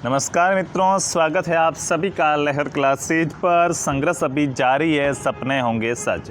नमस्कार मित्रों, स्वागत है आप सभी का लहर क्लासेज पर। संघर्ष अभी जारी है, सपने होंगे सच।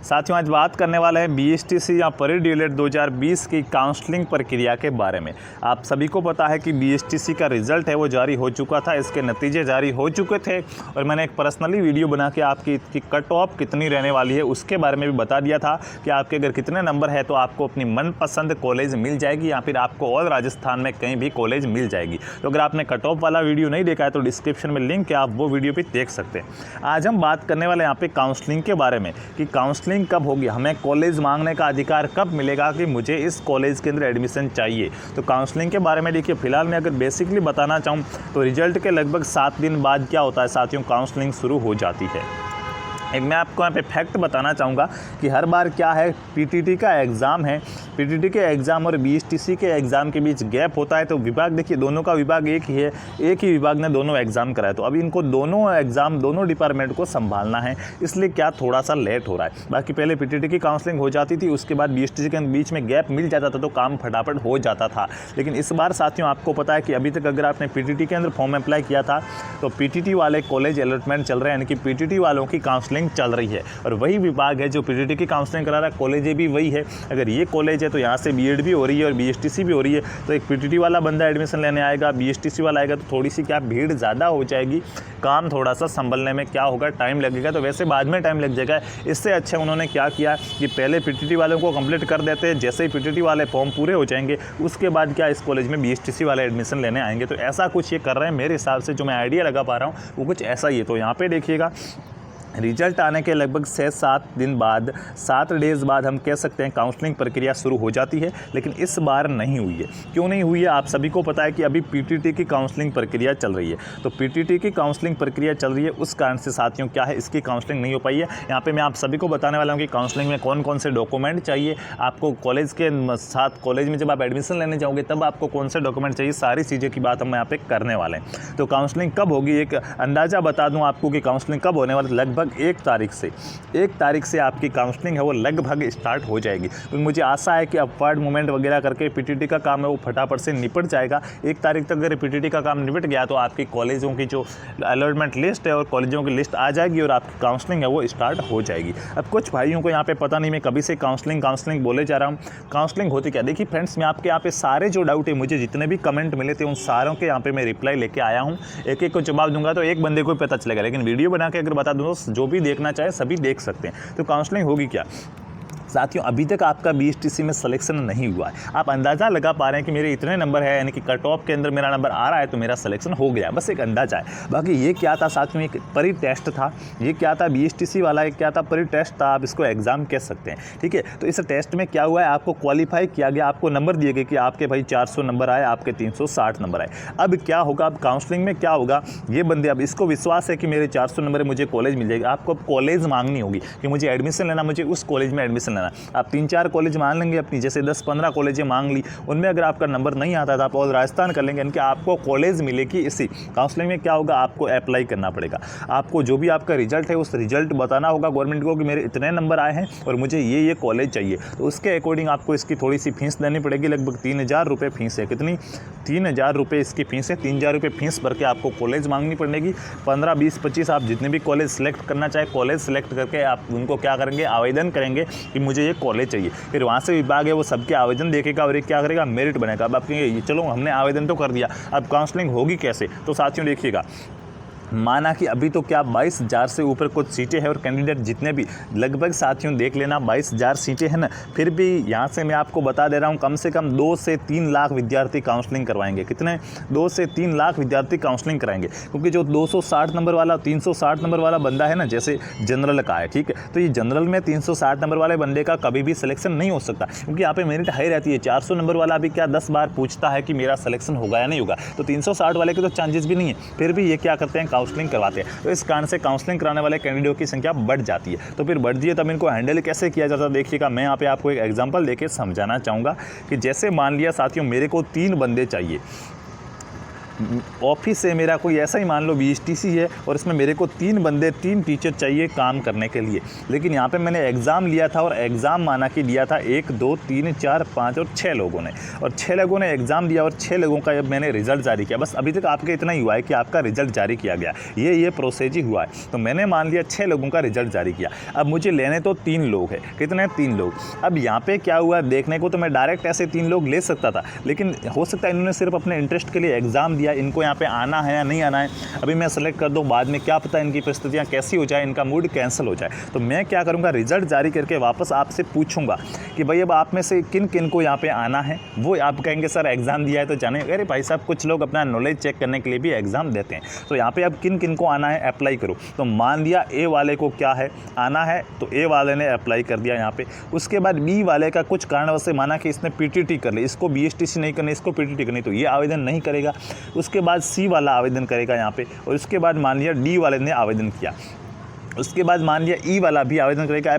साथियों, आज बात करने वाले हैं बीएसटीसी या परी डीएलएड 2020 की काउंसलिंग प्रक्रिया के बारे में। आप सभी को पता है कि बीएसटीसी का रिज़ल्ट है वो जारी हो चुका था, इसके नतीजे जारी हो चुके थे और मैंने एक पर्सनली वीडियो बना के आपकी कट ऑफ कितनी रहने वाली है उसके बारे में भी बता दिया था कि आपके अगर कितने नंबर है तो आपको अपनी मनपसंद कॉलेज मिल जाएगी या फिर आपको और राजस्थान में कहीं भी कॉलेज मिल जाएगी। तो अगर आपने कट ऑफ वाला वीडियो नहीं देखा है तो डिस्क्रिप्शन में लिंक है, आप वो वीडियो भी देख सकते हैं। आज हम बात करने वाले यहाँ पे काउंसलिंग के बारे में कि काउंसलिंग कब होगी, हमें कॉलेज मांगने का अधिकार कब मिलेगा कि मुझे इस कॉलेज के अंदर एडमिशन चाहिए। तो काउंसलिंग के बारे में देखिए, फिलहाल मैं अगर बेसिकली बताना चाहूँ तो रिजल्ट के लगभग 7 दिन बाद क्या होता है साथियों, काउंसलिंग शुरू हो जाती है। एक मैं आपको यहाँ पे फैक्ट बताना चाहूँगा कि हर बार क्या है, पीटीटी का एग्ज़ाम है, पीटीटी के एग्ज़ाम और बीएसटीसी के एग्ज़ाम के बीच गैप होता है। तो विभाग देखिए, दोनों का विभाग एक ही है, एक ही विभाग ने दोनों एग्ज़ाम कराए। तो अभी इनको दोनों एग्ज़ाम दोनों डिपार्टमेंट को संभालना है, इसलिए क्या थोड़ा सा लेट हो रहा है। बाकी पहले पीटीटी की काउंसलिंग हो जाती थी, उसके बाद बीएसटीसी के बीच में गैप मिल जाता था तो काम फटाफट हो जाता था। लेकिन इस बार साथियों आपको पता है कि अभी तक अगर आपने पीटीटी के अंदर फॉर्म अप्लाई किया था तो पीटीटी वाले कॉलेज अलॉटमेंट चल रहे हैं, यानी कि पीटीटी वालों की काउंसलिंग चल रही है और वही विभाग है जो पीटीटी की काउंसलिंग करा रहा है। कॉलेज भी वही है, अगर ये कॉलेज है तो यहाँ से बीएड भी हो रही है और बीएसटीसी भी हो रही है। तो एक पीटीटी वाला बंदा एडमिशन लेने आएगा, बीएसटीसी वाला आएगा, तो थोड़ी सी क्या भीड़ ज़्यादा हो जाएगी, काम थोड़ा सा संभलने में क्या होगा, टाइम लगेगा। तो वैसे बाद में टाइम लग जाएगा, इससे अच्छा उन्होंने क्या किया कि पहले पीटीटी वालों को कंप्लीट कर देते हैं। जैसे ही पीटीटी वाले फॉर्म पूरे हो जाएंगे उसके बाद क्या इस कॉलेज में बीएसटीसी वाले एडमिशन लेने आएंगे। तो ऐसा कुछ ये कर रहे हैं, मेरे हिसाब से जो मैं आइडिया लगा पा रहा हूँ वो कुछ ऐसा ही है। तो यहाँ पे देखिएगा, रिजल्ट आने के लगभग 6-7 दिन बाद, 7 डेज़ बाद हम कह सकते हैं काउंसलिंग प्रक्रिया शुरू हो जाती है। लेकिन इस बार नहीं हुई है। क्यों नहीं हुई है, आप सभी को पता है कि अभी पीटीटी की काउंसलिंग प्रक्रिया चल रही है। तो पीटीटी की काउंसलिंग प्रक्रिया चल रही है, उस कारण से साथियों क्या है, इसकी काउंसलिंग नहीं हो पाई है। यहाँ पे मैं आप सभी को बताने वाला हूँ कि काउंसलिंग में कौन कौन से डॉक्यूमेंट चाहिए आपको, कॉलेज के साथ कॉलेज में जब आप एडमिशन लेने जाओगे तब आपको कौन से डॉक्यूमेंट चाहिए, सारी चीज़ों की बात हम यहाँ पे करने वाले हैं। तो काउंसलिंग कब होगी, एक अंदाज़ा बता दूँ आपको कि काउंसलिंग कब होने वाली। लगभग 1 तारीख से आपकी काउंसलिंग है वो लगभग स्टार्ट हो जाएगी। तो मुझे आशा है कि अपवर्ड मूवमेंट वगैरह करके पीटीटी का काम है वो फटाफट से निपट जाएगा। 1 तारीख तक अगर पीटीटी का काम निपट गया तो आपकी कॉलेजों की जो अलॉटमेंट लिस्ट है और कॉलेजों की लिस्ट आ जाएगी और आपकी काउंसलिंग है वो स्टार्ट हो जाएगी। अब कुछ भाइयों को यहाँ पे पता नहीं, मैं कभी से काउंसलिंग बोले जा रहा हूँ, काउंसलिंग होती क्या। देखिए फ्रेंड्स, मैं आपके यहाँ पे सारे जो डाउट है, मुझे जितने भी कमेंट मिले थे उन सारों के यहाँ पे मैं रिप्लाई लेके आया हूँ। एक एक को जवाब दूंगा तो एक बंदे को पता चलेगा, लेकिन वीडियो बना के अगर बता दूँ तो जो भी देखना चाहे सभी देख सकते हैं। तो काउंसलिंग होगी क्या साथियों, अभी तक आपका बीएसटीसी में सिलेक्शन नहीं हुआ है। आप अंदाज़ा लगा पा रहे हैं कि मेरे इतने नंबर है, यानी कि कट ऑफ के अंदर मेरा नंबर आ रहा है तो मेरा सिलेक्शन हो गया, बस एक अंदाजा है। बाकी ये क्या था साथियों, एक परी टेस्ट था। ये क्या था, बीएसटीसी वाला एक क्या था, परी टेस्ट था, आप इसको एग्जाम कह सकते हैं। ठीक है, तो इस टेस्ट में क्या हुआ है, आपको क्वालिफाई किया गया, आपको नंबर दिए गए कि आपके भाई 400 नंबर आए, आपके 360 नंबर आए। अब क्या होगा, अब काउंसलिंग में क्या होगा, ये बंदे, अब इसको विश्वास है कि मेरे 400 नंबर है, मुझे कॉलेज मिल जाएगी। आपको अब कॉलेज मांगनी होगी कि मुझे एडमिशन लेना, मुझे उस कॉलेज में एडमिशन लेना। आप 3-4 कॉलेज मांग लेंगे अपनी, जैसे 10-15 कॉलेजें मांग ली, उनमें अगर आपका नंबर नहीं आता था आप और राजस्थान कर लेंगे, यानी आपको कॉलेज मिलेगी। इसी काउंसलिंग में क्या होगा, आपको अप्लाई करना पड़ेगा। आपको जो भी आपका रिजल्ट है उस रिजल्ट बताना होगा गवर्नमेंट को कि मेरे इतने नंबर आए हैं और मुझे ये कॉलेज चाहिए। तो उसके अकॉर्डिंग आपको इसकी थोड़ी सी फीस देनी पड़ेगी, लगभग 3000 रुपये फीस है। कितनी, 3000 रुपये इसकी फीस है। 3000 रुपये फीस भर के आपको कॉलेज मांगनी पड़ेगी। 15, 20, 25 आप जितने भी कॉलेज सेलेक्ट करना चाहे, कॉलेज सेलेक्ट करके आप उनको क्या करेंगे, आवेदन करेंगे कि मुझे ये कॉलेज चाहिए। फिर वहाँ से विभाग है वो सबके आवेदन देखेगा और ये क्या करेगा, मेरिट बनेगा। अब आप कहेंगे चलो हमने आवेदन तो कर दिया, अब काउंसलिंग होगी कैसे। तो साथियों देखिएगा, माना कि अभी तो क्या 22,000 से ऊपर कुछ सीटें हैं और कैंडिडेट जितने भी, लगभग साथियों देख लेना 22,000 सीटें हैं ना। फिर भी यहाँ से मैं आपको बता दे रहा हूँ, कम से कम 2 से 3 लाख विद्यार्थी काउंसलिंग करवाएंगे। कितने, 2 से 3 लाख विद्यार्थी काउंसलिंग कराएंगे। क्योंकि जो 260 नंबर वाला, 360 नंबर वाला बंदा है ना, जैसे जनरल का है, ठीक है, तो ये जनरल में 360 नंबर वाले बंदे का कभी भी सिलेक्शन नहीं हो सकता, क्योंकि यहाँ पे मेरिट हाई रहती है। 400 नंबर वाला भी क्या 10 बार पूछता है कि मेरा सिलेक्शन होगा या नहीं होगा, तो 360 वाले के तो चांसेस भी नहीं है। फिर भी ये क्या करते हैं, काउंसलिंग करवाते हैं। तो इस कारण से काउंसलिंग कराने वाले कैंडिडेट की संख्या बढ़ जाती है। तो फिर बढ़ती है तब इनको हैंडल कैसे किया जाता है, देखिएगा मैं यहाँ पे आपको एक एग्जांपल देके समझाना चाहूँगा कि जैसे मान लिया साथियों, मेरे को 3 बंदे चाहिए, ऑफिस है मेरा कोई ऐसा ही मान लो BSTC है और इसमें मेरे को 3 बंदे 3 टीचर चाहिए काम करने के लिए, लेकिन यहाँ पे मैंने एग्ज़ाम लिया था और एग्ज़ाम माना कि लिया था 1 2 3 4 5 और 6 लोगों ने, और 6 लोगों ने एग्ज़ाम दिया और 6 लोगों का अब मैंने रिज़ल्ट जारी किया। बस अभी तक आपका इतना ही हुआ है कि आपका रिज़ल्ट जारी किया गया, ये प्रोसेस ही हुआ है। तो मैंने मान लिया 6 लोगों का रिज़ल्ट जारी किया। अब मुझे लेने तो 3 लोग हैं, कितने 3 लोग। अब यहाँ पे क्या हुआ देखने को तो मैं डायरेक्ट ऐसे 3 लोग ले सकता था, लेकिन हो सकता है इन्होंने सिर्फ अपने इंटरेस्ट के लिए एग्ज़ाम दिया, इनको यहाँ पे आना है या नहीं आना है अभी मैं सेलेक्ट कर दूँ, बाद में क्या पता इनकी परिस्थितियाँ कैसी हो जाए, इनका मूड कैंसिल हो जाए। तो मैं क्या करूँगा, रिज़ल्ट जारी करके वापस आपसे पूछूंगा कि भाई अब आप में से किन किन को यहाँ पे आना है। वो आप कहेंगे सर एग्ज़ाम दिया है तो जाने, अरे भाई साहब कुछ लोग अपना नॉलेज चेक करने के लिए भी एग्ज़ाम देते हैं। तो यहाँ पे अब किन किन को आना है अप्लाई करो। तो मान लिया ए वाले को क्या है आना है, तो ए वाले ने अप्लाई कर दिया यहाँ पे। उसके बाद बी वाले का कुछ कारणवश से माना कि इसने PTT कर ली, इसको BSTC नहीं करनी, इसको PTT करनी, तो ये आवेदन नहीं करेगा। उसके बाद सी वाला आवेदन करेगा यहाँ पे, और उसके बाद मान लिया डी वाले ने आवेदन किया। उसके बाद मान लिया ई वाला भी आवेदन करेगा।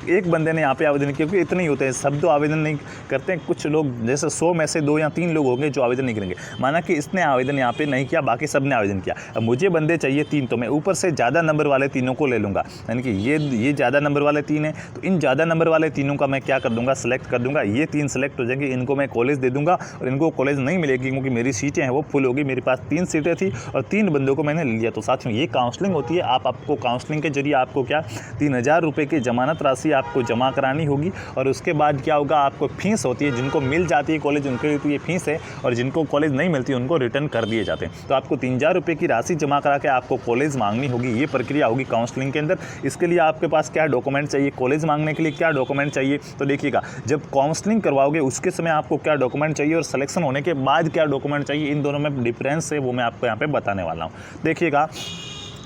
एक बंदे ने यहाँ पे आवेदन किया, क्योंकि इतने ही होते हैं, सब तो आवेदन नहीं करते हैं। कुछ लोग जैसे 100 में से 2 या 3 लोग होंगे जो आवेदन नहीं करेंगे। माना कि इसने आवेदन यहाँ पे नहीं किया, बाकी सब ने आवेदन किया। अब मुझे बंदे चाहिए 3, तो मैं ऊपर से ज़्यादा नंबर वाले तीनों को ले लूँगा, यानी कि ये ज़्यादा नंबर वाले 3 हैं, तो इन ज़्यादा नंबर वाले तीनों का मैं क्या कर दूँगा, सेलेक्ट कर दूँगा। ये 3 सेलेक्ट हो जाएंगे, इनको मैं कॉलेज दे दूँगा, और इनको कॉलेज नहीं मिलेगी क्योंकि मेरी सीटें हैं वो फुल होगी। मेरे पास 3 सीटें थी और 3 बंदों को मैंने लिया। तो साथियों ये काउंसलिंग होती है। आपको काउंसलिंग के जरिए आपको क्या 3000 रुपये की ज़मानत राशि आपको जमा करानी होगी, और उसके बाद क्या होगा, आपको फीस होती है। जिनको मिल जाती है कॉलेज उनके लिए तो ये फीस है, और जिनको कॉलेज नहीं मिलती उनको रिटर्न कर दिए जाते हैं। तो आपको 3000 रुपये की राशि जमा करा के आपको कॉलेज मांगनी होगी। ये प्रक्रिया होगी काउंसलिंग के अंदर। इसके लिए आपके पास क्या डॉक्यूमेंट चाहिए, कॉलेज मांगने के लिए क्या डॉक्यूमेंट चाहिए, तो देखिएगा जब काउंसलिंग करवाओगे उसके समय आपको क्या डॉक्यूमेंट चाहिए, और सिलेक्शन होने के बाद क्या डॉक्यूमेंट चाहिए, इन दोनों में डिफरेंस है, वो मैं आपको यहाँ पे बताने वाला हूँ। देखिएगा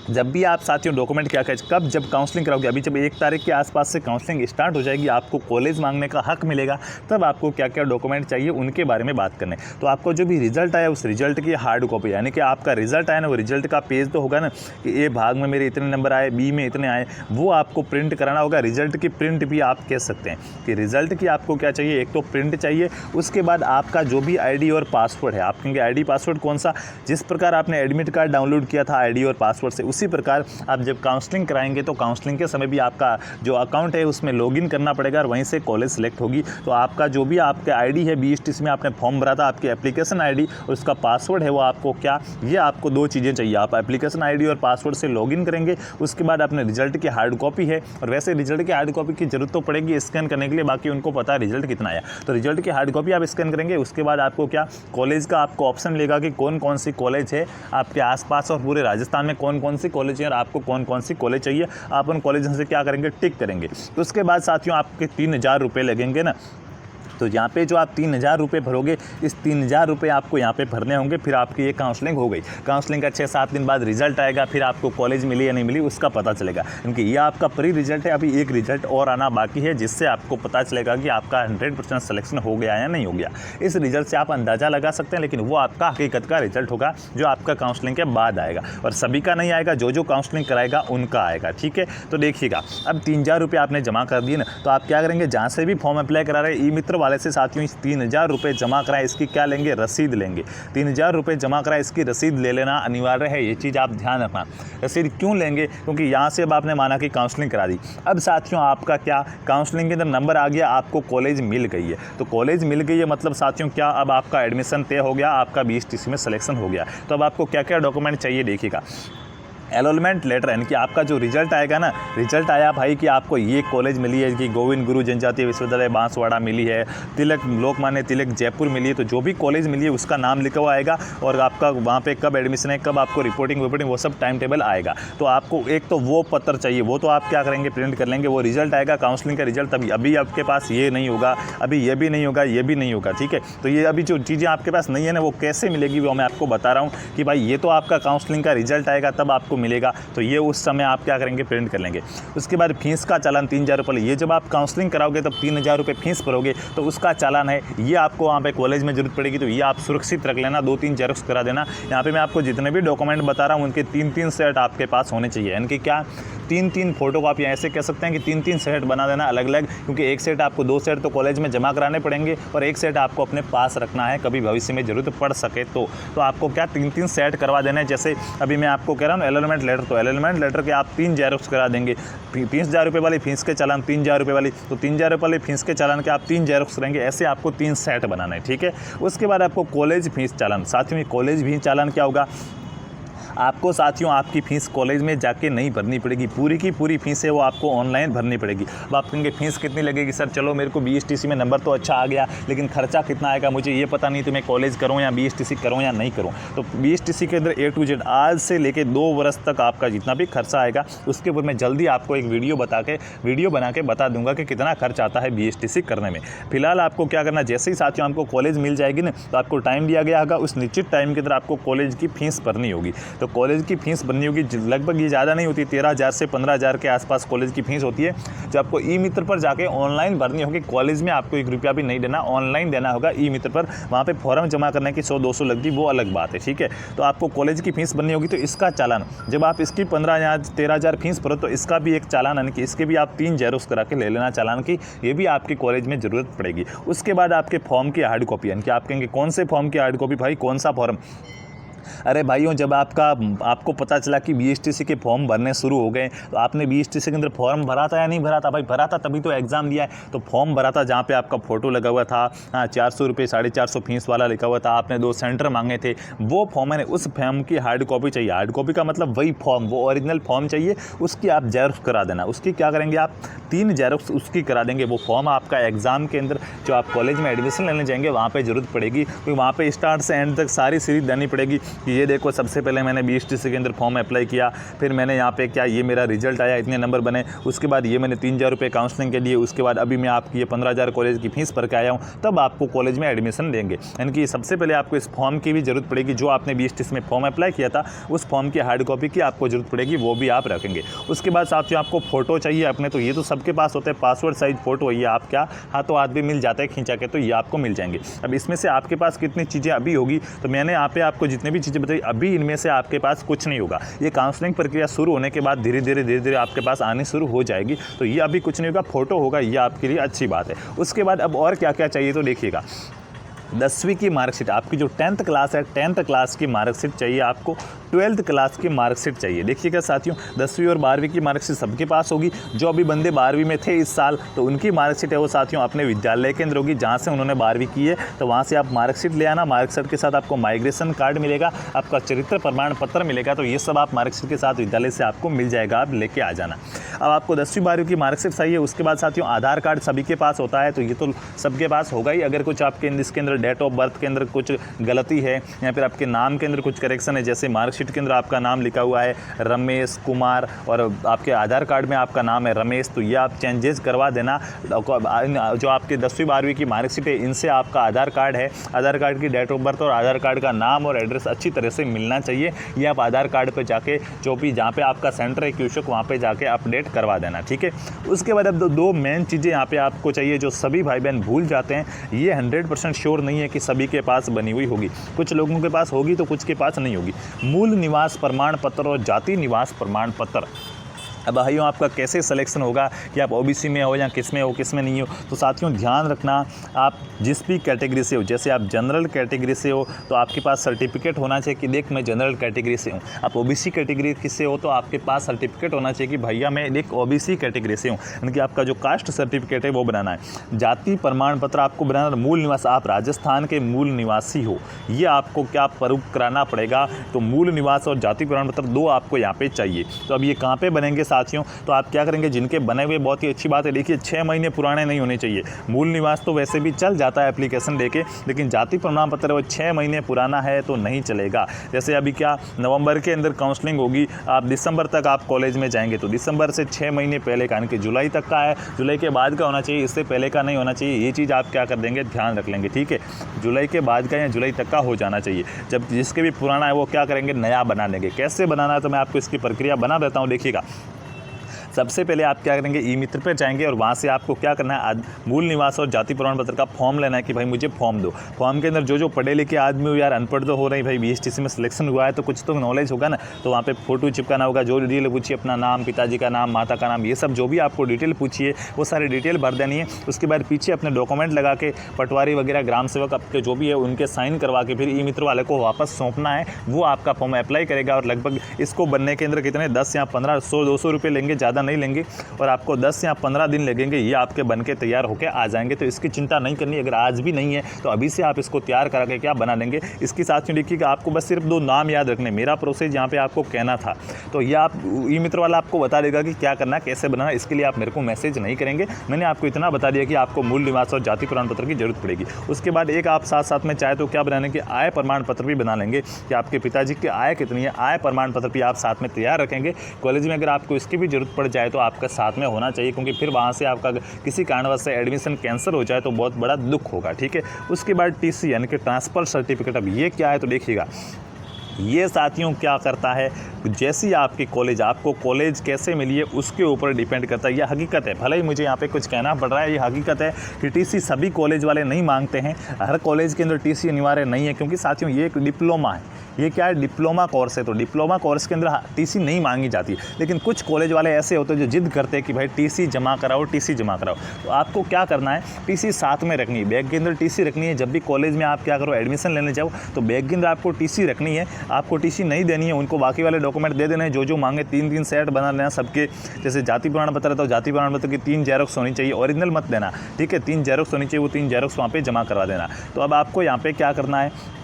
जब भी आप साथियों डॉक्यूमेंट क्या कब जब काउंसलिंग कराओगे, अभी जब 1 तारीख के आसपास से काउंसलिंग स्टार्ट हो जाएगी, आपको कॉलेज मांगने का हक मिलेगा, तब आपको क्या क्या डॉक्यूमेंट चाहिए उनके बारे में बात करने। तो आपको जो भी रिजल्ट आया उस रिजल्ट की हार्ड कॉपी, यानी कि आपका रिजल्ट आया ना, वो रिजल्ट का पेज तो होगा ना कि ए भाग में मेरे इतने नंबर आए, बी में इतने आए, वो आपको प्रिंट कराना होगा। रिजल्ट की प्रिंट भी आप कह सकते हैं कि रिजल्ट की आपको क्या चाहिए, एक तो प्रिंट चाहिए, उसके बाद आपका जो भी ID और पासवर्ड है, आप कहेंगे ID पासवर्ड कौन सा, जिस प्रकार आपने एडमिट कार्ड डाउनलोड किया था ID और पासवर्ड से, उसी प्रकार आप जब काउंसलिंग कराएंगे तो काउंसलिंग के समय भी आपका जो अकाउंट है उसमें लॉगिन करना पड़ेगा, और वहीं से कॉलेज सेलेक्ट होगी। तो आपका जो भी आपके ID है, BSTC में आपने फॉर्म भरा था, आपकी एप्लीकेशन ID और उसका पासवर्ड है, वो आपको क्या, ये आपको 2 चीज़ें चाहिए। आप एप्लीकेशन ID और पासवर्ड से लॉगिन करेंगे, उसके बाद अपने रिजल्ट की हार्ड कॉपी है, और वैसे रिजल्ट की हार्ड कॉपी की जरूरत तो पड़ेगी स्कैन करने के लिए, बाकी उनको पता है रिजल्ट कितना आया। तो रिजल्ट की हार्ड कॉपी आप स्कैन करेंगे, उसके बाद आपको क्या कॉलेज का आपको ऑप्शन मिलेगा कि कौन कौन सी कॉलेज है आपके आसपास, और पूरे राजस्थान में कौन कौन सी कॉलेज है, और आपको कौन कौन सी कॉलेज चाहिए। आप उन कॉलेज से क्या करेंगे, टिक करेंगे। तो उसके बाद साथियों आपके 3000 रुपये लगेंगे ना। तो यहाँ पे जो आप 3000 रुपये भरोगे, इस 3000 रुपये आपको यहाँ पे भरने होंगे। फिर आपकी ये काउंसलिंग हो गई। काउंसलिंग का 6-7 दिन बाद रिजल्ट आएगा, फिर आपको कॉलेज मिली या नहीं मिली उसका पता चलेगा, क्योंकि ये आपका प्री रिजल्ट है। अभी एक रिजल्ट और आना बाकी है, जिससे आपको पता चलेगा कि आपका 100% सिलेक्शन हो गया या नहीं हो गया। इस रिजल्ट से आप अंदाज़ा लगा सकते हैं, लेकिन वो आपका हकीकत का रिजल्ट होगा जो आपका काउंसलिंग के बाद आएगा, और सभी का नहीं आएगा, जो काउंसलिंग कराएगा उनका आएगा। ठीक है, तो देखिएगा अब 3000 रुपये आपने जमा कर दिए ना, तो आप क्या करेंगे, जहाँ से भी फॉर्म अप्लाई करा रहे ई-मित्र वाले से साथियों इस 3000 रुपये जमा कराएं, इसकी क्या लेंगे, रसीद लेंगे। 3000 रुपये जमा कराएं, इसकी रसीद ले लेना अनिवार्य है, ये चीज़ आप ध्यान रखना। रसीद क्यों लेंगे, क्योंकि यहाँ से अब आपने माना कि काउंसलिंग करा दी। अब साथियों आपका क्या काउंसलिंग के अंदर नंबर आ गया, आपको कॉलेज मिल गई है। तो कॉलेज मिल गई है मतलब साथियों क्या, अब आपका एडमिशन तय हो गया, आपका BSTC में सिलेक्शन हो गया। तो अब आपको क्या क्या डॉक्यूमेंट चाहिए, देखिएगा। एनरोलमेंट लेटर, यानी कि आपका जो रिजल्ट आएगा ना, रिजल्ट आया भाई कि आपको ये कॉलेज मिली है कि गोविंद गुरु जनजातीय विश्वविद्यालय बांसवाड़ा मिली है, तिलक लोकमान्य तिलक जयपुर मिली है, तो जो भी कॉलेज मिली है उसका नाम लिखा हुआ आएगा, और आपका वहाँ पे कब एडमिशन है, कब आपको रिपोर्टिंग वो सब टाइम टेबल आएगा। तो आपको एक तो वो पत्र चाहिए, वो तो आप क्या करेंगे, प्रिंट कर लेंगे। वो रिजल्ट आएगा काउंसलिंग का रिजल्ट, तभी अभी आपके पास ये नहीं होगा, अभी ये भी नहीं होगा, ये भी नहीं होगा। ठीक है, तो ये अभी जो चीज़ें आपके पास नहीं है ना, वो कैसे मिलेगी वो मैं आपको बता रहा हूँ कि भाई ये तो आपका काउंसलिंग का रिजल्ट आएगा तब आपको मिलेगा, तो ये उस समय आप क्या करेंगे, प्रिंट कर लेंगे। उसके बाद फीस का चालान 3000 रुपये, ये जब आप काउंसलिंग कराओगे तब 3000 रुपये फीस भरोगे, तो उसका चालान है, ये आपको वहाँ पे कॉलेज में जरूरत पड़ेगी, तो ये आप सुरक्षित रख लेना, 2-3 जेरॉक्स करा देना। यहाँ पे मैं आपको जितने भी डॉक्यूमेंट बता रहा हूँ उनके 3-3 सेट आपके पास होने चाहिए, यानी कि क्या 3-3 फोटो कॉपी, ऐसे कह सकते हैं कि 3-3 सेट बना देना अलग अलग, क्योंकि एक सेट आपको 2 सेट तो कॉलेज में जमा कराने पड़ेंगे और एक सेट आपको अपने पास रखना है, कभी भविष्य में ज़रूरत पड़ सके तो आपको क्या 3-3 सेट करवा देना है। जैसे अभी मैं आपको कह रहा हूँ एलॉटमेंट लेटर, तो एलॉटमेंट लेटर के आप 3 जेरॉक्स करा देंगे, 30,000 रुपये वाली फीस के चालान 3000 रुपये वाली, तो 3000 रुपये वाली फीस के चालान के आप 3 जेरॉक्स करेंगे, ऐसे आपको 3 सेट बनाना है, ठीक है। उसके बाद आपको कॉलेज फीस चालान, साथ में कॉलेज फीस चालान क्या होगा, आपको साथियों आपकी फ़ीस कॉलेज में जाके नहीं भरनी पड़ेगी, पूरी की पूरी फीस है वो आपको ऑनलाइन भरनी पड़ेगी। अब आप कहेंगे फ़ीस कितनी लगेगी सर, चलो मेरे को BSTC में नंबर तो अच्छा आ गया, लेकिन खर्चा कितना आएगा मुझे ये पता नहीं, तो मैं कॉलेज करूँ या BSTC करूँ या नहीं करूँ। तो BSTC के अंदर A to Z आज से लेके 2 वर्ष तक आपका जितना भी खर्चा आएगा उसके ऊपर मैं जल्दी आपको एक वीडियो बना के बता दूंगा कि कितना खर्च आता है BSTC करने में। फिलहाल आपको क्या करना, जैसे ही साथियों आपको कॉलेज मिल जाएगी ना, तो आपको टाइम दिया गया होगा, उस निश्चित टाइम के अंदर आपको कॉलेज की फ़ीस भरनी होगी। तो कॉलेज की फ़ीस भरनी होगी, लगभग ये ज़्यादा नहीं होती, 13,000 से 15,000 के आसपास कॉलेज की फ़ीस होती है, जो आपको ई मित्र पर जाके ऑनलाइन भरनी होगी। कॉलेज में आपको 1 रुपया भी नहीं देना, ऑनलाइन देना होगा ई मित्र पर, वहाँ पे फॉर्म जमा करने की 100-200 लगती, वो अलग बात है, ठीक है। तो आपको कॉलेज की फ़ीस भरनी होगी, तो इसका चालान जब आप इसकी 15,000-13,000 फीस भरो, तो इसका भी एक चालान, यानी कि इसके भी आप 3 जेरॉक्स करा के ले लेना चालान की, ये भी आपकी कॉलेज में ज़रूरत पड़ेगी। उसके बाद आपके फॉर्म की हार्ड कॉपी, यानी कि आप कहेंगे कौन से फॉर्म की हार्ड कॉपी, भाई कौन सा फॉर्म, अरे भाइयों जब आपको पता चला कि BSTC के फॉर्म भरने शुरू हो गए, तो आपने BSTC के अंदर फॉर्म भरा था या नहीं भरा था, भाई भरा था तभी तो एग्ज़ाम दिया है। तो फॉर्म भरा था जहाँ पे आपका फ़ोटो लगा हुआ था, हाँ 400 रुपये 450 फीस वाला लिखा हुआ था, आपने 2 सेंटर मांगे थे, वो फॉर्म है, उस फॉर्म की हार्ड कॉपी चाहिए। हार्ड कॉपी का मतलब वही फॉर्म, वो ओरिजिनल फॉर्म चाहिए, उसकी आप जेरॉक्स करा देना। उसकी क्या करेंगे आप, 3 जेरॉक्स उसकी करा देंगे। वो फॉर्म आपका एग्ज़ाम के अंदर जो आप कॉलेज में एडमिशन लेने जाएंगे वहाँ पर ज़रूरत पड़ेगी, क्योंकि वहाँ पर स्टार्ट से एंड तक सारी सीरीज देनी पड़ेगी कि ये देखो सबसे पहले मैंने BSTC के अंदर फॉर्म अप्लाई किया, फिर मैंने यहाँ पे क्या ये मेरा रिजल्ट आया, इतने नंबर बने, उसके बाद ये मैंने 3000 रुपये काउंसलिंग के लिए, उसके बाद अभी मैं आपकी ये 15,000 कॉलेज की फ़ीस भर के आया हूँ, तब आपको कॉलेज में एडमिशन देंगे। यानी कि सबसे पहले आपको इस फॉर्म की भी ज़रूरत पड़ेगी, जो आपने BSTC में फॉर्म अप्लाई किया था उस फॉर्म की हार्ड कॉपी की आपको ज़रूरत पड़ेगी, वो भी आप रखेंगे। उसके बाद साथियों आपको फ़ोटो चाहिए अपने, तो ये तो सबके पास होते हैं, पासपोर्ट साइज़ फ़ोटो, ये आप क्या हाथों हाथ भी मिल जाते हैं खींचा के, तो ये आपको मिल जाएंगे। अब इसमें से आपके पास कितनी चीज़ें अभी होगी, तो मैंने यहाँ पे आपको जितने भी चीज़ें बताई, अभी इनमें से आपके पास कुछ नहीं होगा। ये काउंसलिंग प्रक्रिया शुरू होने के बाद धीरे धीरे आपके पास आनी शुरू हो जाएगी, तो ये अभी कुछ नहीं होगा, फ़ोटो होगा, ये आपके लिए अच्छी बात है। उसके बाद अब और क्या क्या चाहिए तो देखिएगा, 10वीं की मार्कशीट, आपकी जो 10th क्लास है 10th क्लास की मार्कशीट चाहिए आपको, 12th क्लास की मार्कशीट चाहिए। देखिएगा साथियों 10वीं और 12वीं की मार्कशीट सबके पास होगी। जो अभी बंदे 12वीं में थे इस साल, तो उनकी मार्कशीट है वो साथियों अपने विद्यालय के अंदर होगी, जहाँ से उन्होंने 12वीं की है, तो वहाँ से आप मार्कशीट ले आना। मार्कशीट के साथ आपको माइग्रेशन कार्ड मिलेगा, आपका चरित्र प्रमाण पत्र मिलेगा, तो ये सब आप मार्कशीट के साथ विद्यालय से आपको मिल जाएगा, आप लेके आ जाना। अब आपको 10वीं 12वीं की मार्कशीट चाहिए। उसके बाद साथियों आधार कार्ड सभी के पास होता है, तो ये तो सबके पास होगा ही। अगर कुछ आपके इसके अंदर डेट ऑफ बर्थ के अंदर कुछ गलती है या फिर आपके नाम के अंदर कुछ करेक्शन है, जैसे मार्कशीट के अंदर आपका नाम लिखा हुआ है रमेश कुमार और आपके आधार कार्ड में आपका नाम है रमेश, तो ये आप चेंजेस करवा देना। जो आपके 10वीं 12वीं की मार्कशीट है इनसे आपका आधार कार्ड है, आधार कार्ड की डेट ऑफ बर्थ और आधार कार्ड का नाम और एड्रेस अच्छी तरह से मिलना चाहिए। ये आप आधार कार्ड पर जाके जो भी जहाँ पे आपका सेंटर है क्यूशक, वहाँ पे जाके अपडेट करवा देना, ठीक है। उसके बाद अब दो मेन चीज़ें यहाँ पे आपको चाहिए जो सभी भाई बहन भूल जाते हैं। ये 100% श्योर नहीं है कि सभी के पास बनी हुई होगी, कुछ लोगों के पास होगी तो कुछ के पास नहीं होगी। मूल निवास प्रमाण पत्र और जाति निवास प्रमाण पत्र। अब भाइयों आपका कैसे सिलेक्शन होगा कि आप OBC में हो या किस में हो किस में नहीं हो, तो साथियों ध्यान रखना आप जिस भी कैटेगरी से हो, जैसे आप जनरल कैटेगरी से हो तो आपके पास सर्टिफिकेट होना चाहिए कि देख मैं जनरल कैटेगरी से हूँ। आप OBC कैटेगरी से हो तो आपके पास सर्टिफिकेट होना चाहिए कि भैया मैं एक OBC कैटेगरी से हूँ, यानी कि आपका जो कास्ट सर्टिफिकेट है वो बनाना है। जाति प्रमाण पत्र आपको बनाना, मूल निवास आप राजस्थान के मूल निवासी हो, ये आपको क्या प्रूफ कराना पड़ेगा। तो मूल निवास और जाति प्रमाण पत्र दो आपको यहाँ पे चाहिए। तो अब ये कहाँ पे बनेंगे साथियों तो आप क्या करेंगे, जिनके बने हुए बहुत ही अच्छी बात है, देखिए 6 महीने पुराने नहीं होने चाहिए। मूल निवास तो वैसे भी चल जाता है एप्लीकेशन लेके, लेकिन जाति प्रमाण पत्र वो 6 महीने पुराना है तो नहीं चलेगा। जैसे अभी क्या नवंबर के अंदर काउंसलिंग होगी, आप दिसंबर तक आप कॉलेज में जाएंगे तो दिसंबर से 6 महीने पहले का, यानी कि जुलाई तक का है, जुलाई के बाद का होना चाहिए, इससे पहले का नहीं होना चाहिए। ये चीज़ आप क्या कर देंगे, ध्यान रख लेंगे, ठीक है। जुलाई के बाद का या जुलाई तक का हो जाना चाहिए। जब जिसके भी पुराना है वो क्या करेंगे, नया बना देंगे। कैसे बनाना है तो मैं आपको इसकी प्रक्रिया बना देता हूँ, देखिएगा। सबसे पहले आप क्या करेंगे, ई मित्र पर जाएंगे और वहाँ से आपको क्या करना है, मूल निवास और जाति प्रमाण पत्र का फॉर्म लेना है कि भाई मुझे फॉर्म दो। फॉर्म के अंदर जो पढ़े लिखे आदमी हो, यार अनपढ़ तो हो रही भाई, बीएसटीसी में सिलेक्शन हुआ है तो कुछ तो नॉलेज होगा ना, तो वहाँ पे फोटो चिपकाना होगा। जो डिटेल पूछिए, अपना नाम, पिताजी का नाम, माता का नाम, ये सब जो भी आपको डिटेल पूछिए वो सारी डिटेल भर देनी है। उसके बाद पीछे अपने डॉक्यूमेंट लगा के पटवारी वगैरह, ग्राम सेवक आपके जो भी है उनके साइन करवा के फिर ई मित्र वाले को वापस सौंपना है। वो आपका फॉर्म अप्लाई करेगा और लगभग इसको बनने के अंदर कितने 10 या 15, 100-200 रुपये लेंगे, ज़्यादा नहीं लेंगे, और आपको 10 या 15 दिन लगेंगे, ये आपके बन के तैयार होकर आ जाएंगे। तो इसकी चिंता नहीं करनी। अगर आज भी नहीं है तो अभी से आप इसको तैयार करा के क्या बना देंगे। इसके साथ में देखिए कि आपको बस सिर्फ 2 नाम याद रखने, मेरा प्रोसेस यहाँ पे आपको कहना था, तो ये आप ई मित्र वाला आपको बता देगा कि क्या करना है, कैसे बनाना है। इसके लिए आप मेरे को मैसेज नहीं करेंगे, मैंने आपको इतना बता दिया कि आपको मूल निवास और जाति प्रमाण पत्र की जरूरत पड़ेगी। उसके बाद एक आप साथ में चाहे तो क्या बनाने की, आय प्रमाण पत्र भी बना लेंगे कि आपके पिताजी की आय कितनी है, आय प्रमाण पत्र भी आप साथ में तैयार रखेंगे। कॉलेज में अगर आपको इसकी भी जरूरत पड़ जाए तो आपका साथ में होना चाहिए, क्योंकि फिर वहाँ से आपका किसी कारणवश से एडमिशन कैंसिल हो जाए तो बहुत बड़ा दुख होगा, ठीक है। उसके बाद टीसी यानी कि ट्रांसफ़र सर्टिफिकेट, अब ये क्या है तो देखिएगा, ये साथियों क्या करता है, जैसी आपकी कॉलेज, आपको कॉलेज कैसे मिली है उसके ऊपर डिपेंड करता है। यह हकीकत है, भले ही मुझे यहाँ पे कुछ कहना पड़ रहा है, ये हकीकत है कि टीसी सभी कॉलेज वाले नहीं मांगते हैं। हर कॉलेज के अंदर टीसी अनिवार्य नहीं है, क्योंकि साथियों ये एक डिप्लोमा है, ये क्या है, डिप्लोमा कोर्स है। तो डिप्लोमा कोर्स के अंदर टीसी नहीं मांगी जाती। लेकिन कुछ कॉलेज वाले ऐसे होते हैं जो जिद करते हैं कि भाई टीसी जमा कराओ, टीसी जमा कराओ। तो आपको क्या करना है, टीसी साथ में रखनी है, बैग के अंदर टीसी रखनी है। जब भी कॉलेज में आप क्या करो, एडमिशन लेने जाओ तो बैग के अंदर आपको टीसी रखनी है। आपको टीसी नहीं देनी है, उनको बाकी वाले डॉक्यूमेंट दे देने हैं, जो मांगे 3-3 सेट बना लेना सबके। जैसे जाति प्रमाण पत्र है तो जाति प्रमाण पत्र की 3 जेरोक्स होनी चाहिए, ओरिजिनल मत देना, ठीक है। 3 जेरोक्स होनी चाहिए, वो 3 जेरोक्स वहाँ पे जमा करवा देना। तो अब आपको यहाँ पे क्या करना है,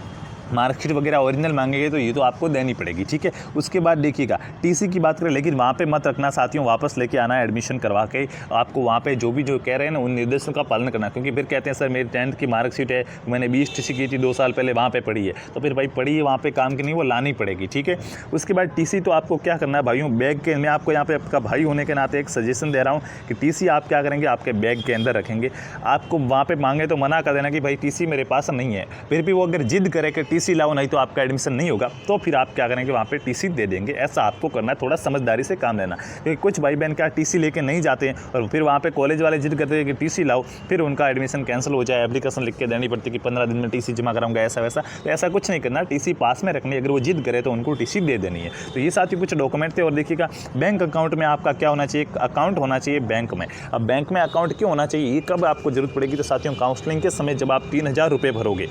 मार्कशीट वगैरह ओरिजिनल मांगेंगे तो ये तो आपको देनी पड़ेगी, ठीक है। उसके बाद देखिएगा, टीसी की बात करें, लेकिन वहाँ पे मत रखना साथियों, वापस लेके आना है एडमिशन करवा के। आपको वहाँ पे जो कह रहे हैं ना, उन निर्देशों का पालन करना, क्योंकि फिर कहते हैं सर मेरी 10th की मार्कशीट है, मैंने BSTC की थी 2 साल पहले, वहाँ पर पढ़ी है, तो फिर भाई पढ़ी है वहाँ पर काम की नहीं, वो लानी पड़ेगी, ठीक है। उसके बाद टीसी तो आपको क्या करना है भाइयों, बैग के, मैं आपको यहाँ पे आपका भाई होने के नाते एक सजेशन दे रहा हूँ कि टीसी आप क्या करेंगे, आपके बैग के अंदर रखेंगे। आपको वहाँ पर मांगे तो मना कर देना कि भाई टीसी मेरे पास नहीं है। फिर भी वो अगर जिद करे कि टीसी लाओ नहीं तो आपका एडमिशन नहीं होगा, तो फिर आप क्या करेंगे, वहाँ पे टीसी दे देंगे। ऐसा आपको करना है, थोड़ा समझदारी से काम लेना, क्योंकि कुछ भाई बहन क्या टीसी लेके नहीं जाते हैं और फिर वहाँ पे कॉलेज वाले जिद करते हैं कि टीसी लाओ, फिर उनका एडमिशन कैंसिल हो जाए, एप्लीकेशन लिख के देनी पड़ती है कि 15 दिन में टीसी जमा कराऊंगा, ऐसा वैसा। तो ऐसा कुछ नहीं करना, टीसी पास में रखनी है। अगर वो जिद करे तो उनको टीसी दे देनी है। तो ये साथ ही कुछ डॉक्यूमेंट थे। और देखिएगा, बैंक अकाउंट में आपका क्या होना चाहिए, अकाउंट होना चाहिए बैंक में। अब बैंक में अकाउंट क्यों होना चाहिए, ये कब आपको जरूरत पड़ेगी, तो साथियों काउंसलिंग के समय जब आप 3000 रुपये भरोगे।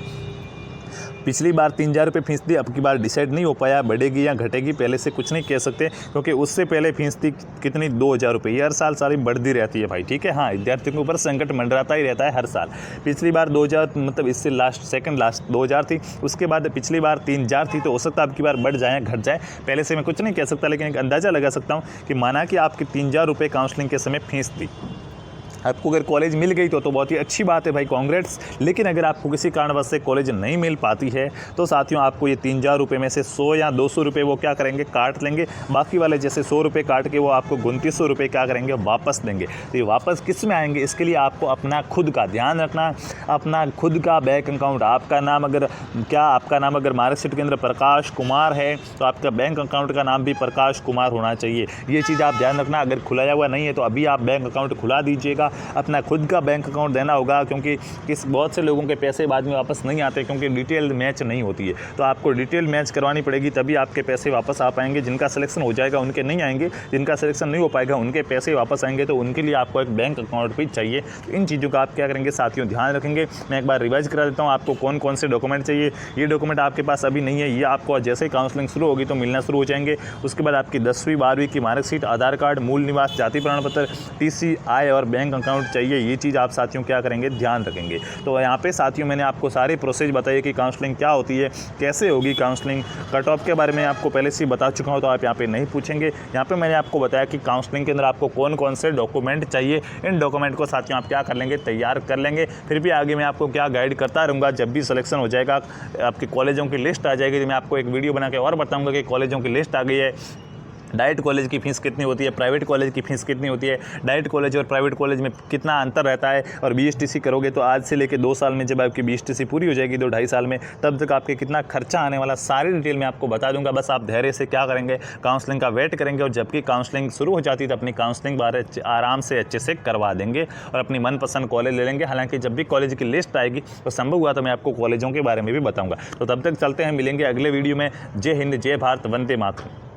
पिछली बार 3000 रुपये फीस दी, अब की बार डिसाइड नहीं हो पाया बढ़ेगी या घटेगी, पहले से कुछ नहीं कह सकते, क्योंकि उससे पहले फीस थी कितनी, 2000 रुपये। ये हर साल सारी बढ़ती रहती है भाई, ठीक है। हाँ, विद्यार्थियों के ऊपर संकट मंडराता ही रहता है हर साल। पिछली बार 2000, मतलब इससे सेकंड लास्ट 2000 थी, उसके बाद पिछली बार 3000 थी। तो हो सकता है अब की बार बढ़ जाए घट जाए, पहले से मैं कुछ नहीं कह सकता, लेकिन एक अंदाज़ा लगा सकता हूँ कि माना कि आपकी 3000 रुपये काउंसलिंग के समय फीस थी, आपको अगर कॉलेज मिल गई तो बहुत ही अच्छी बात है भाई, कांग्रेट्स। लेकिन अगर आपको किसी कारणवश से कॉलेज नहीं मिल पाती है तो साथियों आपको ये 3000 रुपये में से 100 या 200 रुपये वो क्या करेंगे, काट लेंगे। बाकी वाले जैसे 100 रुपये काट के वो आपको 2900 रुपये क्या करेंगे, वापस देंगे। तो ये वापस किस में आएंगे, इसके लिए आपको अपना खुद का ध्यान रखना, अपना खुद का बैंक अकाउंट। आपका नाम अगर मार्कशीट के अंदर प्रकाश कुमार है तो आपका बैंक अकाउंट का नाम भी प्रकाश कुमार होना चाहिए। ये चीज़ आप ध्यान रखना। अगर खुलाया हुआ नहीं है तो अभी आप बैंक अकाउंट खुला दीजिएगा, अपना खुद का बैंक अकाउंट देना होगा, क्योंकि बहुत से लोगों के पैसे बाद में वापस नहीं आते, क्योंकि डिटेल मैच नहीं होती है। तो आपको डिटेल मैच करवानी पड़ेगी, तभी आपके पैसे वापस आ पाएंगे। जिनका सिलेक्शन हो जाएगा उनके नहीं आएंगे, जिनका सिलेक्शन नहीं हो पाएगा उनके पैसे वापस आएंगे। तो उनके लिए आपको एक बैंक अकाउंट भी चाहिए। तो इन चीज़ों का आप क्या करेंगे साथियों, ध्यान रखेंगे। मैं एक बार रिवाइज करा देता हूँ आपको कौन कौन से डॉक्यूमेंट चाहिए। ये डॉक्यूमेंट आपके पास अभी नहीं है, ये आपको जैसे ही काउंसलिंग शुरू होगी तो मिलना शुरू हो जाएंगे। उसके बाद आपकी 10वीं 12वीं की मार्कशीट, आधार कार्ड, मूल निवास, जाति प्रमाण पत्र, टीसी, आय और बैंक अकाउंट चाहिए, ये चीज़ आप साथियों क्या करेंगे, ध्यान रखेंगे। तो यहाँ पे साथियों मैंने आपको सारी प्रोसेस बताई कि काउंसलिंग क्या होती है, कैसे होगी काउंसलिंग। कट ऑफ के बारे में आपको पहले से ही बता चुका हूँ, तो आप यहाँ पे नहीं पूछेंगे। यहाँ पे मैंने आपको बताया कि काउंसलिंग के अंदर आपको कौन कौन से डॉक्यूमेंट चाहिए, इन डॉक्यूमेंट को साथियों आप क्या कर लेंगे, तैयार कर लेंगे। फिर भी आगे मैं आपको क्या गाइड करता रहूँगा, जब भी सिलेक्शन हो जाएगा, आपके कॉलेजों की लिस्ट आ जाएगी, तो मैं आपको एक वीडियो बना के और बताऊँगा कि कॉलेजों की लिस्ट आ गई है, डाइट कॉलेज की फ़ीस कितनी होती है, प्राइवेट कॉलेज की फ़ीस कितनी होती है, डाइट कॉलेज और प्राइवेट कॉलेज में कितना अंतर रहता है, और बीएसटीसी करोगे तो आज से लेकर 2 साल में जब आपकी बीएसटीसी पूरी हो जाएगी 2-2.5 साल में, तब तक आपके कितना खर्चा आने वाला, सारी डिटेल में आपको बता दूंगा। बस आप धैर्य से क्या करेंगे, काउंसलिंग का वेट करेंगे, और जबकि काउंसलिंग शुरू हो जाती है तो अपनी काउंसलिंग बारे आराम से अच्छे से करवा देंगे और अपनी मनपसंद कॉलेज ले लेंगे। हालांकि जब भी कॉलेज की लिस्ट आएगी तो संभव हुआ तो मैं आपको कॉलेजों के बारे में भी बताऊँगा। तो तब तक चलते हैं, मिलेंगे अगले वीडियो में। जय हिंद, जय भारत, वंदे मातरम।